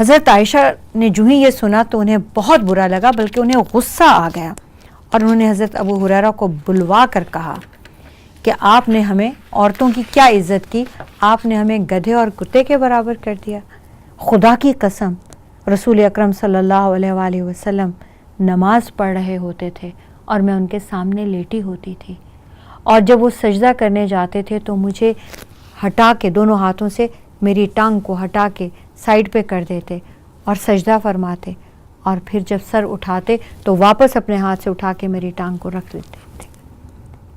حضرت عائشہ نے جو ہی یہ سنا تو انہیں بہت برا لگا، بلکہ انہیں غصہ آ گیا، اور انہوں نے حضرت ابو ہریرہ کو بلوا کر کہا کہ آپ نے ہمیں عورتوں کی کیا عزت کی، آپ نے ہمیں گدھے اور کتے کے برابر کر دیا۔ خدا کی قسم، رسول اکرم صلی اللہ علیہ وآلہ وسلم نماز پڑھ رہے ہوتے تھے اور میں ان کے سامنے لیٹی ہوتی تھی، اور جب وہ سجدہ کرنے جاتے تھے تو مجھے ہٹا کے دونوں ہاتھوں سے میری ٹانگ کو ہٹا کے سائڈ پہ کر دیتے اور سجدہ فرماتے، اور پھر جب سر اٹھاتے تو واپس اپنے ہاتھ سے اٹھا کے میری ٹانگ کو رکھ دیتے تھے۔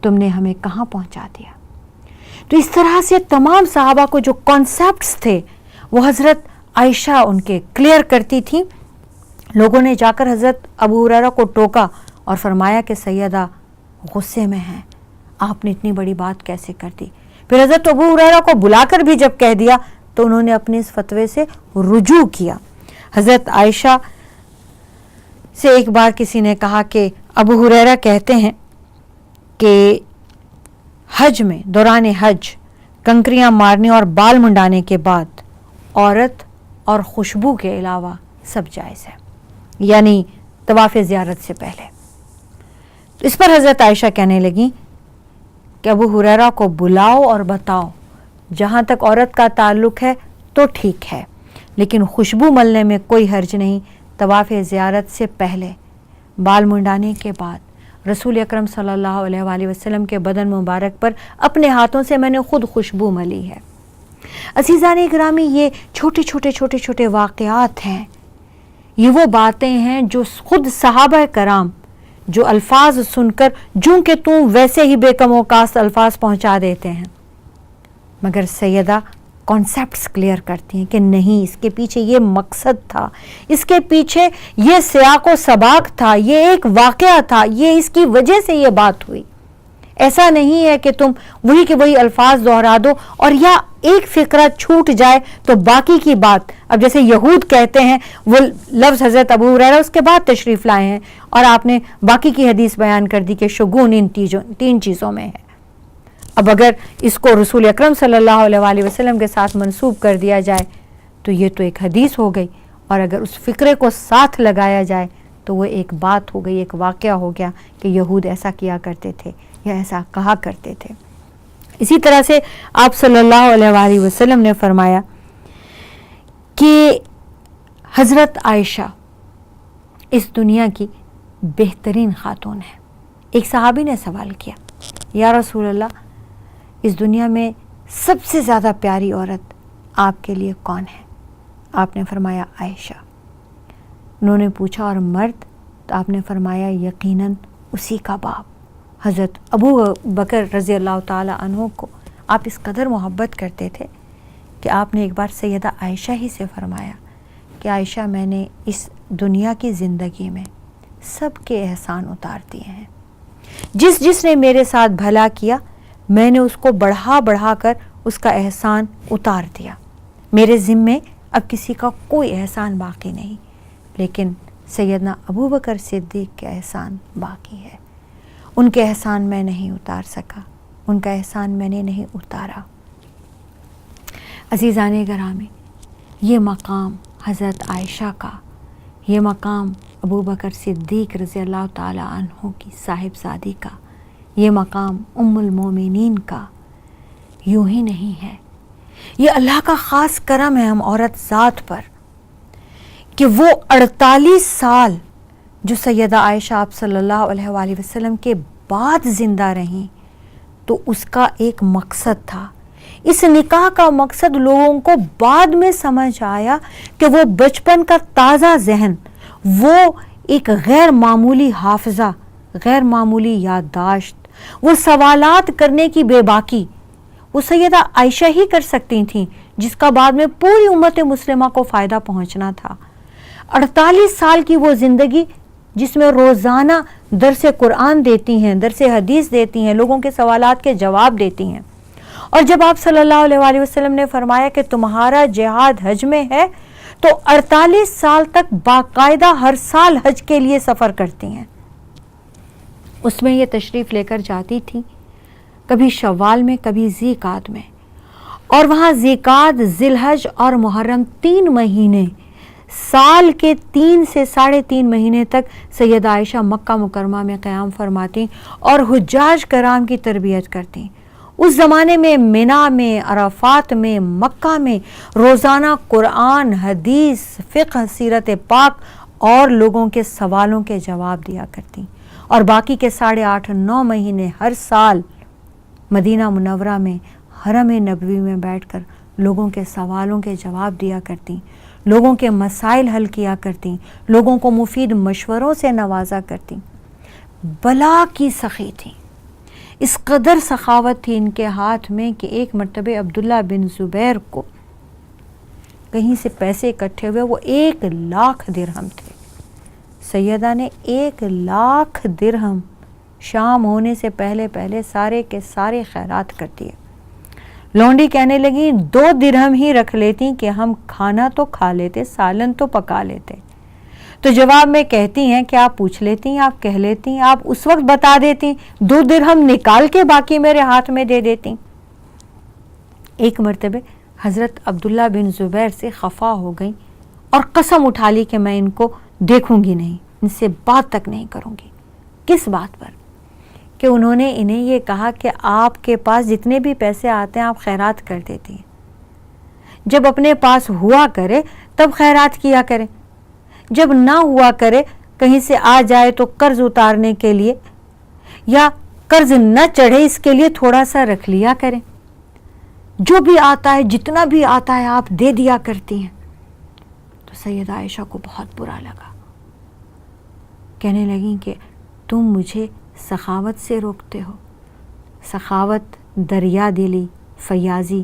تم نے ہمیں کہاں پہنچا دیا؟ تو اس طرح سے تمام صحابہ کو جو کانسیپٹس تھے وہ حضرت عائشہ ان کے کلیئر کرتی تھیں۔ لوگوں نے جا کر حضرت ابو ہریرہ کو ٹوکا اور فرمایا کہ سیدہ غصے میں ہیں، آپ نے اتنی بڑی بات کیسے کر دی؟ پھر حضرت ابو ہریرہ کو بلا کر بھی جب کہہ دیا تو انہوں نے اپنے اس فتوے سے رجوع کیا۔ حضرت عائشہ سے ایک بار کسی نے کہا کہ ابو ہریرہ کہتے ہیں کہ حج میں، دوران حج، کنکریاں مارنے اور بال منڈانے کے بعد عورت اور خوشبو کے علاوہ سب جائز ہے، یعنی طواف زیارت سے پہلے۔ تو اس پر حضرت عائشہ کہنے لگیں کہ ابو ہریرہ کو بلاؤ اور بتاؤ، جہاں تک عورت کا تعلق ہے تو ٹھیک ہے، لیکن خوشبو ملنے میں کوئی حرج نہیں۔ طواف زیارت سے پہلے، بال منڈانے کے بعد، رسول اکرم صلی اللہ علیہ وآلہ وسلم کے بدن مبارک پر اپنے ہاتھوں سے میں نے خود خوشبو ملی ہے۔ عزیزان گرامی، یہ چھوٹے واقعات ہیں، یہ وہ باتیں ہیں جو خود صحابہ کرام جو الفاظ سن کر جوں کہ توں ویسے ہی بے کم و کاست الفاظ پہنچا دیتے ہیں، مگر سیدہ کانسیپٹس کلیئر کرتی ہیں کہ نہیں، اس کے پیچھے یہ مقصد تھا، اس کے پیچھے یہ سیاق و سباق تھا، یہ ایک واقعہ تھا، یہ اس کی وجہ سے یہ بات ہوئی۔ ایسا نہیں ہے کہ تم وہی کے وہی الفاظ دہرا دو اور یا ایک فقرہ چھوٹ جائے تو باقی کی بات، اب جیسے یہود کہتے ہیں وہ لفظ حضرت ابو ہریرہ اس کے بعد تشریف لائے ہیں اور آپ نے باقی کی حدیث بیان کر دی کہ شگون ان تین چیزوں میں ہے۔ اب اگر اس کو رسول اکرم صلی اللہ علیہ وآلہ وسلم کے ساتھ منسوب کر دیا جائے تو یہ تو ایک حدیث ہو گئی، اور اگر اس فقرے کو ساتھ لگایا جائے تو وہ ایک بات ہو گئی، ایک واقعہ ہو گیا کہ یہود ایسا کیا کرتے تھے یا ایسا کہا کرتے تھے۔ اسی طرح سے آپ صلی اللہ علیہ وآلہ وسلم نے فرمایا کہ حضرت عائشہ اس دنیا کی بہترین خاتون ہے۔ ایک صحابی نے سوال کیا، یا رسول اللہ، اس دنیا میں سب سے زیادہ پیاری عورت آپ کے لیے کون ہے؟ آپ نے فرمایا عائشہ۔ انہوں نے پوچھا اور مرد؟ تو آپ نے فرمایا یقیناً اسی کا باپ۔ حضرت ابو بکر رضی اللہ تعالی عنہ کو آپ اس قدر محبت کرتے تھے کہ آپ نے ایک بار سیدہ عائشہ ہی سے فرمایا کہ عائشہ، میں نے اس دنیا کی زندگی میں سب کے احسان اتار دیے ہیں، جس نے میرے ساتھ بھلا کیا میں نے اس کو بڑھا کر اس کا احسان اتار دیا، میرے ذمے اب کسی کا کوئی احسان باقی نہیں، لیکن سیدنا ابو بکر صدیق کے احسان باقی ہے، ان کے احسان میں نہیں اتار سکا، ان کا احسان میں نے نہیں اتارا۔ عزیزان گرامی، یہ مقام حضرت عائشہ کا، یہ مقام ابو بکر صدیق رضی اللہ تعالی عنہ کی صاحبزادی کا، یہ مقام ام المومنین کا یوں ہی نہیں ہے، یہ اللہ کا خاص کرم ہے ہم عورت ذات پر کہ وہ 48 سال جو سیدہ عائشہ آپ صلی اللہ علیہ وآلہ وسلم کے بعد زندہ رہیں، تو اس کا ایک مقصد تھا۔ اس نکاح کا مقصد لوگوں کو بعد میں سمجھ آیا کہ وہ بچپن کا تازہ ذہن، وہ ایک غیر معمولی حافظہ، غیر معمولی یادداشت، وہ سوالات کرنے کی بے باکی، وہ سیدہ عائشہ ہی کر سکتی تھیں، جس کا بعد میں پوری امت مسلمہ کو فائدہ پہنچنا تھا۔ 48 سال کی وہ زندگی جس میں روزانہ درس قرآن دیتی ہیں، درس حدیث دیتی ہیں، لوگوں کے سوالات کے جواب دیتی ہیں، اور جب آپ صلی اللہ علیہ وآلہ وسلم نے فرمایا کہ تمہارا جہاد حج میں ہے، تو 48 سال تک باقاعدہ ہر سال حج کے لیے سفر کرتی ہیں۔ اس میں یہ تشریف لے کر جاتی تھی، کبھی شوال میں، کبھی ذی قعدہ میں، اور وہاں ذی قعدہ، ذی الحج اور محرم 3 مہینے سال کے 3 سے 3.5 مہینے تک سیدہ عائشہ مکہ مکرمہ میں قیام فرماتی اور حجاج کرام کی تربیت کرتی. اس زمانے میں منا میں، عرفات میں، مکہ میں روزانہ قرآن، حدیث، فقہ، سیرت پاک اور لوگوں کے سوالوں کے جواب دیا کرتی. اور باقی کے 8.5-9 مہینے ہر سال مدینہ منورہ میں حرم نبوی میں بیٹھ کر لوگوں کے سوالوں کے جواب دیا کرتی، لوگوں کے مسائل حل کیا کرتی، لوگوں کو مفید مشوروں سے نوازا کرتی. بلا کی سخی تھی، اس قدر سخاوت تھی ان کے ہاتھ میں کہ ایک مرتبہ عبداللہ بن زبیر کو کہیں سے پیسے اکٹھے ہوئے، وہ 1,00,000 درہم تھے. سیدہ نے 1,00,000 درہم شام ہونے سے پہلے سارے کے سارے خیرات کر دیے. لونڈی کہنے لگی 2 درہم ہی رکھ لیتی کہ ہم کھانا تو کھا لیتے، سالن تو پکا لیتے. تو جواب میں کہتی ہیں کہ آپ پوچھ لیتی، آپ کہہ لیتی، آپ اس وقت بتا دیتی، 2 درہم نکال کے باقی میرے ہاتھ میں دے دیتی. ایک مرتبہ حضرت عبداللہ بن زبیر سے خفا ہو گئی اور قسم اٹھا لی کہ میں ان کو دیکھوں گی نہیں، ان سے بات تک نہیں کروں گی. کس بات پر؟ کہ انہوں نے انہیں یہ کہا کہ آپ کے پاس جتنے بھی پیسے آتے ہیں آپ خیرات کر دیتی ہیں، جب اپنے پاس ہوا کرے تب خیرات کیا کریں، جب نہ ہوا کرے کہیں سے آ جائے تو قرض اتارنے کے لیے یا قرض نہ چڑھے اس کے لیے تھوڑا سا رکھ لیا کریں، جو بھی آتا ہے جتنا بھی آتا ہے آپ دے دیا کرتی ہیں. تو سیدہ عائشہ کو بہت برا لگا، کہنے لگیں کہ تم مجھے سخاوت سے روکتے ہو. سخاوت، دریا دلی، فیاضی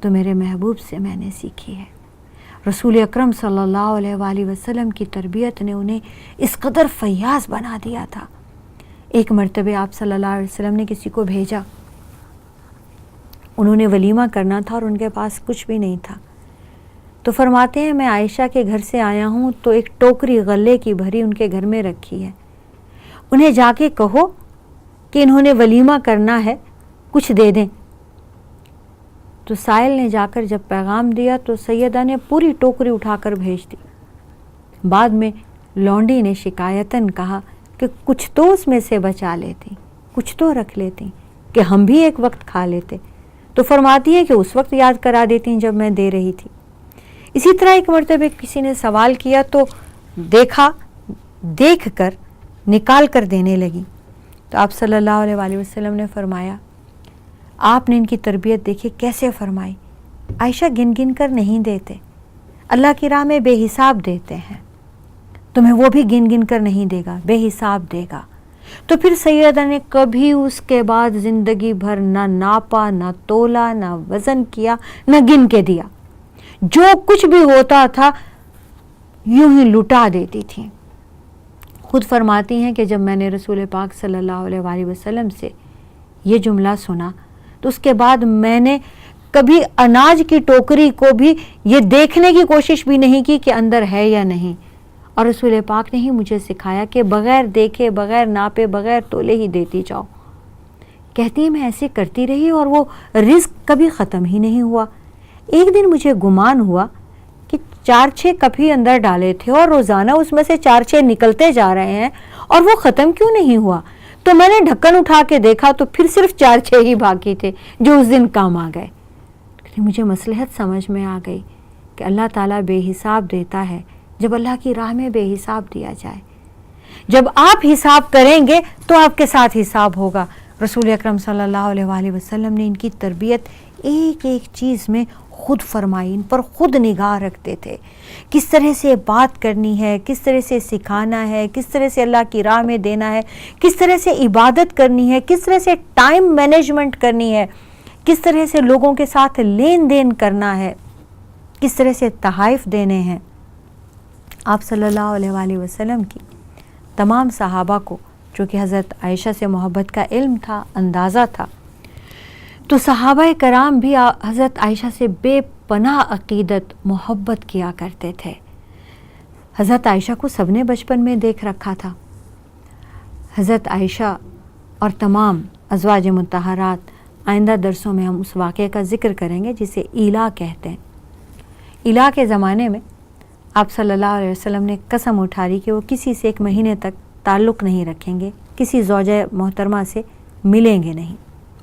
تو میرے محبوب سے میں نے سیکھی ہے. رسول اکرم صلی اللہ علیہ وآلہ وسلم کی تربیت نے انہیں اس قدر فیاض بنا دیا تھا. ایک مرتبہ آپ صلی اللہ علیہ وسلم نے کسی کو بھیجا، انہوں نے ولیمہ کرنا تھا اور ان کے پاس کچھ بھی نہیں تھا. تو فرماتے ہیں میں عائشہ کے گھر سے آیا ہوں تو ایک ٹوکری غلے کی بھری ان کے گھر میں رکھی ہے، انہیں جا کے کہو کہ انہوں نے ولیمہ کرنا ہے، کچھ دے دیں. تو سائل نے جا کر جب پیغام دیا تو سیدہ نے پوری ٹوکری اٹھا کر بھیج دی. بعد میں لونڈی نے شکایتاً کہا کہ کچھ تو اس میں سے بچا لیتی، کچھ تو رکھ لیتی کہ ہم بھی ایک وقت کھا لیتے. تو فرماتی ہے کہ اس وقت یاد کرا دیتی جب میں دے رہی تھی. اسی طرح ایک مرتبہ کسی نے سوال کیا تو دیکھ کر نکال کر دینے لگی. تو آپ صلی اللہ علیہ وآلہ وسلم نے فرمایا، آپ نے ان کی تربیت دیکھی کیسے فرمائی. عائشہ گن گن کر نہیں دیتے، اللہ کی راہ میں بے حساب دیتے ہیں، تمہیں وہ بھی گن گن کر نہیں دے گا، بے حساب دے گا. تو پھر سیدہ نے کبھی اس کے بعد زندگی بھر نہ ناپا، نہ تولا، نہ وزن کیا، نہ گن کے دیا. جو کچھ بھی ہوتا تھا یوں ہی لٹا دیتی تھی. خود فرماتی ہیں کہ جب میں نے رسول پاک صلی اللہ علیہ وآلہ وسلم سے یہ جملہ سنا تو اس کے بعد میں نے کبھی اناج کی ٹوکری کو بھی یہ دیکھنے کی کوشش بھی نہیں کی کہ اندر ہے یا نہیں. اور رسول پاک نے ہی مجھے سکھایا کہ بغیر دیکھے، بغیر ناپے، بغیر تولے ہی دیتی جاؤ. کہتی ہیں میں ایسے کرتی رہی اور وہ رزق کبھی ختم ہی نہیں ہوا. ایک دن مجھے گمان ہوا کہ 4-6 کپ ہی اندر ڈالے تھے اور روزانہ اس میں سے 4-6 نکلتے جا رہے ہیں اور وہ ختم کیوں نہیں ہوا. تو میں نے ڈھکن اٹھا کے دیکھا تو پھر صرف 4-6 ہی باقی تھے جو اس دن کام آ گئے. مجھے مصلحت سمجھ میں آ گئی کہ اللہ تعالیٰ بے حساب دیتا ہے جب اللہ کی راہ میں بے حساب دیا جائے. جب آپ حساب کریں گے تو آپ کے ساتھ حساب ہوگا. رسول اکرم صلی اللہ علیہ وآلہ وسلم نے ان کی تربیت ایک ایک چیز میں خود فرمائی، ان پر خود نگاہ رکھتے تھے. کس طرح سے بات کرنی ہے، کس طرح سے سکھانا ہے، کس طرح سے اللہ کی راہ میں دینا ہے، کس طرح سے عبادت کرنی ہے، کس طرح سے ٹائم مینجمنٹ کرنی ہے، کس طرح سے لوگوں کے ساتھ لین دین کرنا ہے، کس طرح سے تحائف دینے ہیں. آپ صلی اللہ علیہ وآلہ وسلم کی تمام صحابہ کو چونکہ حضرت عائشہ سے محبت کا علم تھا، اندازہ تھا، تو صحابہ کرام بھی حضرت عائشہ سے بے پناہ عقیدت محبت کیا کرتے تھے. حضرت عائشہ کو سب نے بچپن میں دیکھ رکھا تھا. حضرت عائشہ اور تمام ازواج مطہرات، آئندہ درسوں میں ہم اس واقعے کا ذکر کریں گے جسے ایلا کہتے ہیں. ایلا کے زمانے میں آپ صلی اللہ علیہ وسلم نے قسم اٹھا لی کہ وہ کسی سے 1 مہینے تک تعلق نہیں رکھیں گے، کسی زوجہ محترمہ سے ملیں گے نہیں،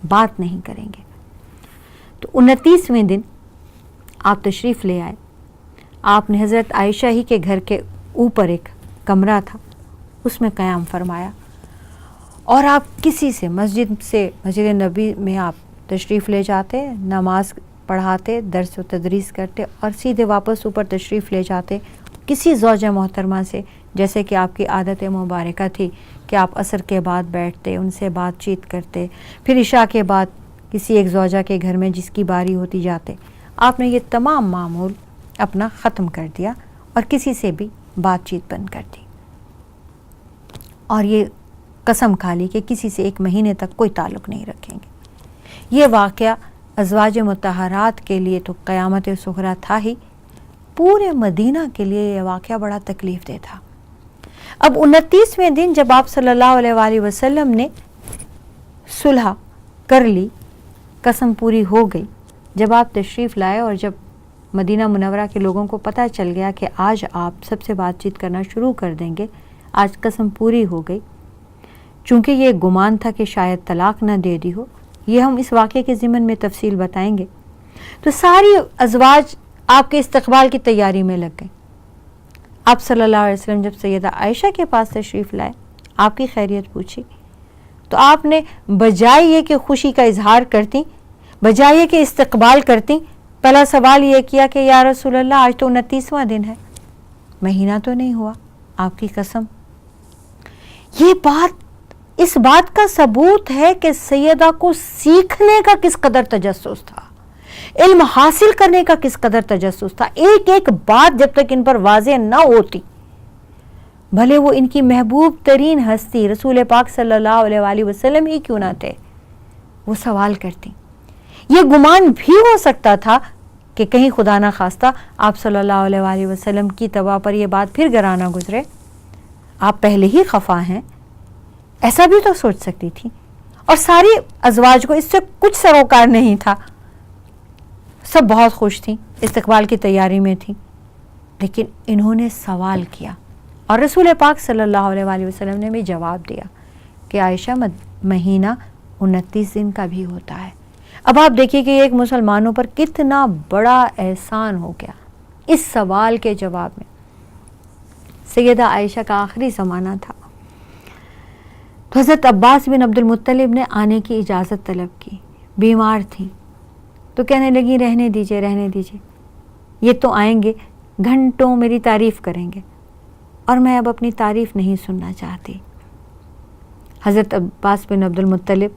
بات نہیں کریں گے۔ تو 29ویں دن آپ تشریف لے آئے۔ آپ نے حضرت عائشہ ہی کے گھر کے اوپر ایک کمرہ تھا، اس میں قیام فرمایا، اور آپ کسی سے مسجد نبی میں آپ تشریف لے جاتے، نماز پڑھاتے، درس و تدریس کرتے، اور سیدھے واپس اوپر تشریف لے جاتے کسی زوجہ محترمہ سے، جیسے کہ آپ کی عادت مبارکہ تھی کہ آپ عصر کے بعد بیٹھتے، ان سے بات چیت کرتے، پھر عشاء کے بعد کسی ایک زوجہ کے گھر میں جس کی باری ہوتی جاتے۔ آپ نے یہ تمام معمول اپنا ختم کر دیا اور کسی سے بھی بات چیت بند کر دی، اور یہ قسم کھا لی کہ کسی سے 1 مہینے تک کوئی تعلق نہیں رکھیں گے۔ یہ واقعہ ازواج مطہرات کے لیے تو قیامت صغریٰ تھا ہی، پورے مدینہ کے لیے یہ واقعہ بڑا تکلیف دہ تھا۔ اب 29ویں دن جب آپ صلی اللہ علیہ وآلہ وسلم نے صلح کر لی، قسم پوری ہو گئی، جب آپ تشریف لائے اور جب مدینہ منورہ کے لوگوں کو پتہ چل گیا کہ آج آپ سب سے بات چیت کرنا شروع کر دیں گے، آج قسم پوری ہو گئی، چونکہ یہ گمان تھا کہ شاید طلاق نہ دے دی ہو، یہ ہم اس واقعے کے ضمن میں تفصیل بتائیں گے، تو ساری ازواج آپ کے استقبال کی تیاری میں لگ گئیں۔ آپ صلی اللہ علیہ وسلم جب سیدہ عائشہ کے پاس تشریف لائے، آپ کی خیریت پوچھی، تو آپ نے بجائے یہ کہ خوشی کا اظہار کرتی، بجائے یہ کہ استقبال کرتی، پہلا سوال یہ کیا کہ یا رسول اللہ آج تو 29واں دن ہے، مہینہ تو نہیں ہوا، آپ کی قسم۔ یہ بات اس بات کا ثبوت ہے کہ سیدہ کو سیکھنے کا کس قدر تجسس تھا، علم حاصل کرنے کا کس قدر تجسس تھا۔ ایک ایک بات جب تک ان پر واضح نہ ہوتی، بھلے وہ ان کی محبوب ترین ہستی رسول پاک صلی اللہ علیہ وآلہ وسلم ہی کیوں نہ تھے، وہ سوال کرتی۔ یہ گمان بھی ہو سکتا تھا کہ کہیں خدا نہ خواستہ آپ صلی اللہ علیہ وآلہ وسلم کی طبع پر یہ بات پھر گراں نہ گزرے، آپ پہلے ہی خفا ہیں، ایسا بھی تو سوچ سکتی تھی۔ اور ساری ازواج کو اس سے کچھ سروکار نہیں تھا، سب بہت خوش تھیں، استقبال کی تیاری میں تھیں، لیکن انہوں نے سوال کیا اور رسول پاک صلی اللہ علیہ وآلہ وسلم نے بھی جواب دیا کہ عائشہ مہینہ 29 دن کا بھی ہوتا ہے۔ اب آپ دیکھیے کہ ایک مسلمانوں پر کتنا بڑا احسان ہو گیا اس سوال کے جواب میں۔ سیدہ عائشہ کا آخری زمانہ تھا، تو حضرت عباس بن عبد المطلب نے آنے کی اجازت طلب کی، بیمار تھیں تو کہنے لگی رہنے دیجئے رہنے دیجئے، یہ تو آئیں گے، گھنٹوں میری تعریف کریں گے، اور میں اب اپنی تعریف نہیں سننا چاہتی۔ حضرت عباس بن عبد المطلب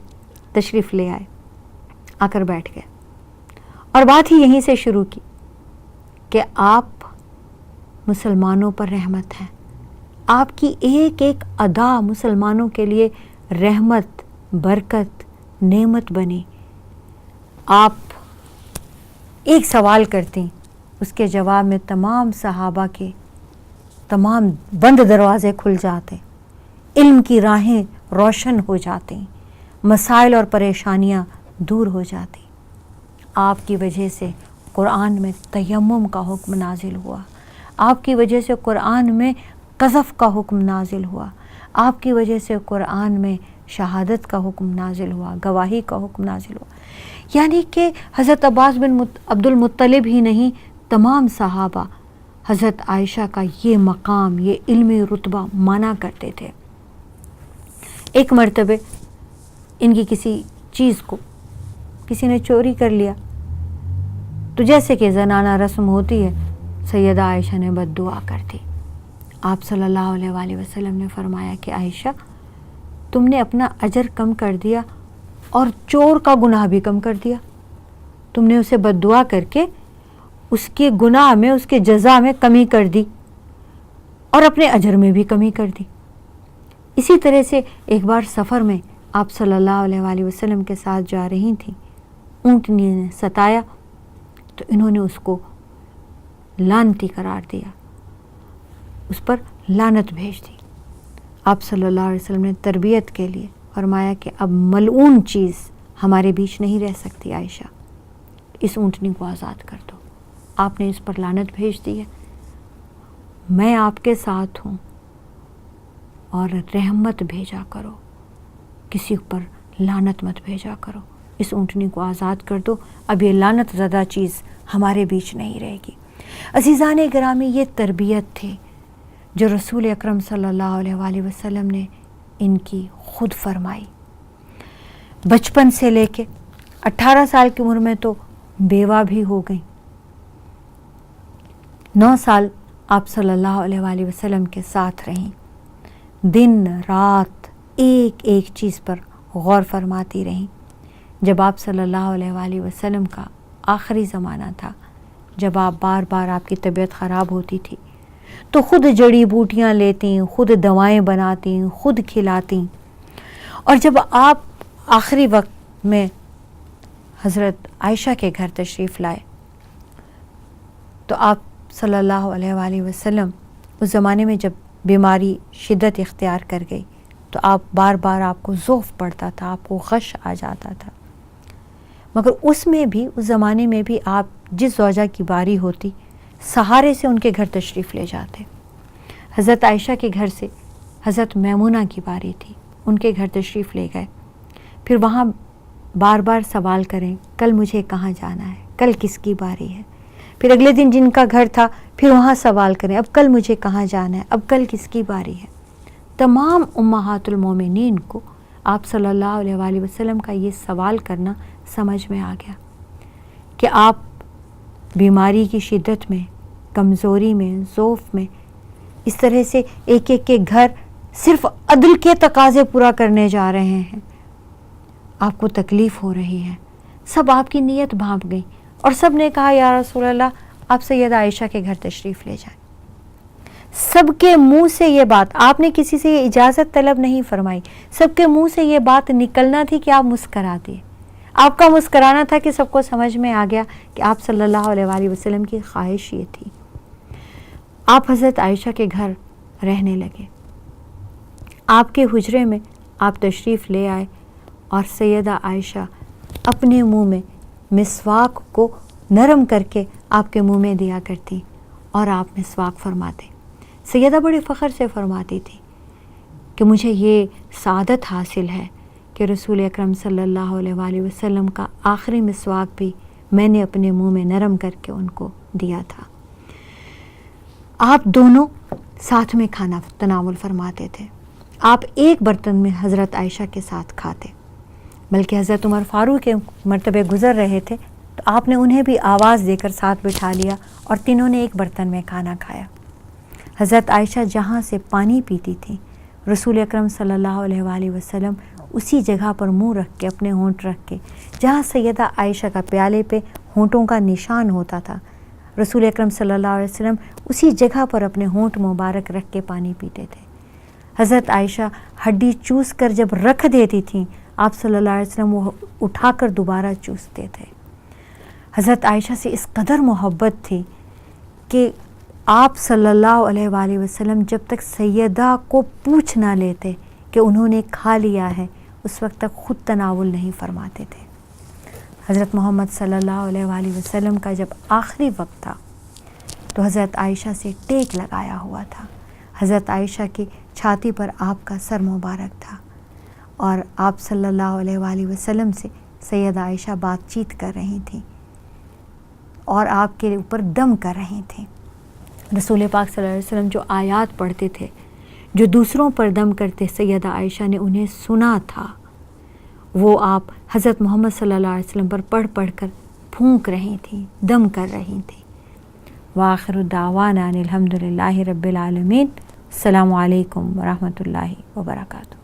تشریف لے آئے، آ کر بیٹھ گئے اور بات ہی یہیں سے شروع کی کہ آپ مسلمانوں پر رحمت ہیں، آپ کی ایک ایک ادا مسلمانوں کے لیے رحمت، برکت، نعمت بنی۔ آپ ایک سوال کرتی، اس کے جواب میں تمام صحابہ کے تمام بند دروازے کھل جاتے، علم کی راہیں روشن ہو جاتی، مسائل اور پریشانیاں دور ہو جاتی۔ آپ کی وجہ سے قرآن میں تیمم کا حکم نازل ہوا، آپ کی وجہ سے قرآن میں قذف کا حکم نازل ہوا، آپ کی وجہ سے قرآن میں شہادت کا حکم نازل ہوا، گواہی کا حکم نازل ہوا۔ یعنی کہ حضرت عباس بن عبد المطلب ہی نہیں، تمام صحابہ حضرت عائشہ کا یہ مقام، یہ علمی رتبہ مانا کرتے تھے۔ ایک مرتبہ ان کی کسی چیز کو کسی نے چوری کر لیا، تو جیسے کہ زنانہ رسم ہوتی ہے، سیدہ عائشہ نے بد دعا کر دی۔ آپ صلی اللہ علیہ وآلہ وسلم نے فرمایا کہ عائشہ تم نے اپنا اجر کم کر دیا اور چور کا گناہ بھی کم کر دیا، تم نے اسے بد دعا کر کے اس کے گناہ میں، اس کے جزا میں کمی کر دی اور اپنے اجر میں بھی کمی کر دی۔ اسی طرح سے ایک بار سفر میں آپ صلی اللہ علیہ وآلہ وسلم کے ساتھ جا رہی تھیں، اونٹنی نے ستایا تو انہوں نے اس کو لعنتی قرار دیا، اس پر لعنت بھیج دی۔ آپ صلی اللہ علیہ وسلم نے تربیت کے لیے فرمایا کہ اب ملعون چیز ہمارے بیچ نہیں رہ سکتی عائشہ، اس اونٹنی کو آزاد کر دو۔ آپ نے اس پر لعنت بھیج دی ہے میں آپ کے ساتھ ہوں اور رحمت بھیجا کرو، کسی پر لعنت مت بھیجا کرو، اس اونٹنی کو آزاد کر دو، اب یہ لعنت زدہ چیز ہمارے بیچ نہیں رہے گی۔ عزیزان گرامی، یہ تربیت تھی جو رسول اکرم صلی اللہ علیہ وآلہ وسلم نے ان کی خود فرمائی۔ بچپن سے لے کے 18 سال کی عمر میں تو بیوہ بھی ہو گئیں، 9 سال آپ صلی اللہ علیہ وآلہ وسلم کے ساتھ رہیں، دن رات ایک ایک چیز پر غور فرماتی رہیں۔ جب آپ صلی اللہ علیہ وآلہ وسلم کا آخری زمانہ تھا، جب آپ بار بار آپ کی طبیعت خراب ہوتی تھی تو خود جڑی بوٹیاں لیتیں، خود دوائیں بناتیں، خود کھلاتیں، اور جب آپ آخری وقت میں حضرت عائشہ کے گھر تشریف لائے تو آپ صلی اللہ علیہ وآلہ وسلم اس زمانے میں جب بیماری شدت اختیار کر گئی تو آپ بار بار آپ کو ضعف پڑتا تھا، آپ کو غش آ جاتا تھا، مگر اس میں بھی اس زمانے میں بھی آپ جس زوجہ کی باری ہوتی سہارے سے ان کے گھر تشریف لے جاتے۔ حضرت عائشہ کے گھر سے حضرت میمونہ کی باری تھی، ان کے گھر تشریف لے گئے، پھر وہاں بار بار سوال کریں کل مجھے کہاں جانا ہے، کل کس کی باری ہے، پھر اگلے دن جن کا گھر تھا پھر وہاں سوال کریں اب کل مجھے کہاں جانا ہے، اب کل کس کی باری ہے۔ تمام امہات المومنین کو آپ صلی اللہ علیہ وآلہ وسلم کا یہ سوال کرنا سمجھ میں آ گیا کہ آپ بیماری کی شدت میں، کمزوری میں، ضعف میں اس طرح سے ایک ایک کے گھر صرف عدل کے تقاضے پورا کرنے جا رہے ہیں، آپ کو تکلیف ہو رہی ہے۔ سب آپ کی نیت بھانپ گئی اور سب نے کہا یا رسول اللہ آپ سیدہ عائشہ کے گھر تشریف لے جائیں۔ سب کے منہ سے یہ بات، آپ نے کسی سے یہ اجازت طلب نہیں فرمائی، سب کے منہ سے یہ بات نکلنا تھی کہ آپ مسکرا دیے۔ آپ کا مسکرانا تھا کہ سب کو سمجھ میں آ گیا کہ آپ صلی اللہ علیہ وآلہ وسلم کی خواہش یہ تھی۔ آپ حضرت عائشہ کے گھر رہنے لگے، آپ کے حجرے میں آپ تشریف لے آئے اور سیدہ عائشہ اپنے منہ میں مسواک کو نرم کر کے آپ کے منہ میں دیا کرتی اور آپ مسواک فرماتے۔ سیدہ بڑے فخر سے فرماتی تھی کہ مجھے یہ سعادت حاصل ہے کہ رسول اکرم صلی اللہ علیہ وآلہ وسلم کا آخری مسواک بھی میں نے اپنے منہ میں نرم کر کے ان کو دیا تھا۔ آپ دونوں ساتھ میں کھانا تناول فرماتے تھے، آپ ایک برتن میں حضرت عائشہ کے ساتھ کھاتے، بلکہ حضرت عمر فاروق کے مرتبے گزر رہے تھے تو آپ نے انہیں بھی آواز دے کر ساتھ بٹھا لیا اور تینوں نے ایک برتن میں کھانا کھایا۔ حضرت عائشہ جہاں سے پانی پیتی تھی رسول اکرم صلی اللہ علیہ وآلہ وسلم اسی جگہ پر منہ رکھ کے، اپنے ہونٹ رکھ کے، جہاں سیدہ عائشہ کا پیالے پہ ہونٹوں کا نشان ہوتا تھا، رسول اکرم صلی اللہ علیہ وسلم اسی جگہ پر اپنے ہونٹ مبارک رکھ کے پانی پیتے تھے۔ حضرت عائشہ ہڈی چوس کر جب رکھ دیتی تھیں آپ صلی اللہ علیہ وسلم وہ اٹھا کر دوبارہ چوستے تھے۔ حضرت عائشہ سے اس قدر محبت تھی کہ آپ صلی اللہ علیہ وآلہ وسلم جب تک سیدہ کو پوچھ نہ لیتے کہ انہوں نے کھا لیا ہے اس وقت تک خود تناول نہیں فرماتے تھے۔ حضرت محمد صلی اللہ علیہ وآلہ وسلم کا جب آخری وقت تھا تو حضرت عائشہ سے ٹیک لگایا ہوا تھا، حضرت عائشہ کی چھاتی پر آپ کا سر مبارک تھا اور آپ صلی اللہ علیہ وآلہ وسلم سے سیدہ عائشہ بات چیت کر رہی تھیں اور آپ کے اوپر دم کر رہی تھیں۔ رسول پاک صلی اللہ علیہ وسلم جو آیات پڑھتے تھے، جو دوسروں پر دم کرتے، سیدہ عائشہ نے انہیں سنا تھا، وہ آپ حضرت محمد صلی اللہ علیہ وسلم پر پڑھ پڑھ کر پھونک رہی تھیں، دم کر رہی تھیں۔ وآخر دعوانا الحمد للہ رب العالمین۔ السلام علیکم ورحمۃ اللہ وبرکاتہ۔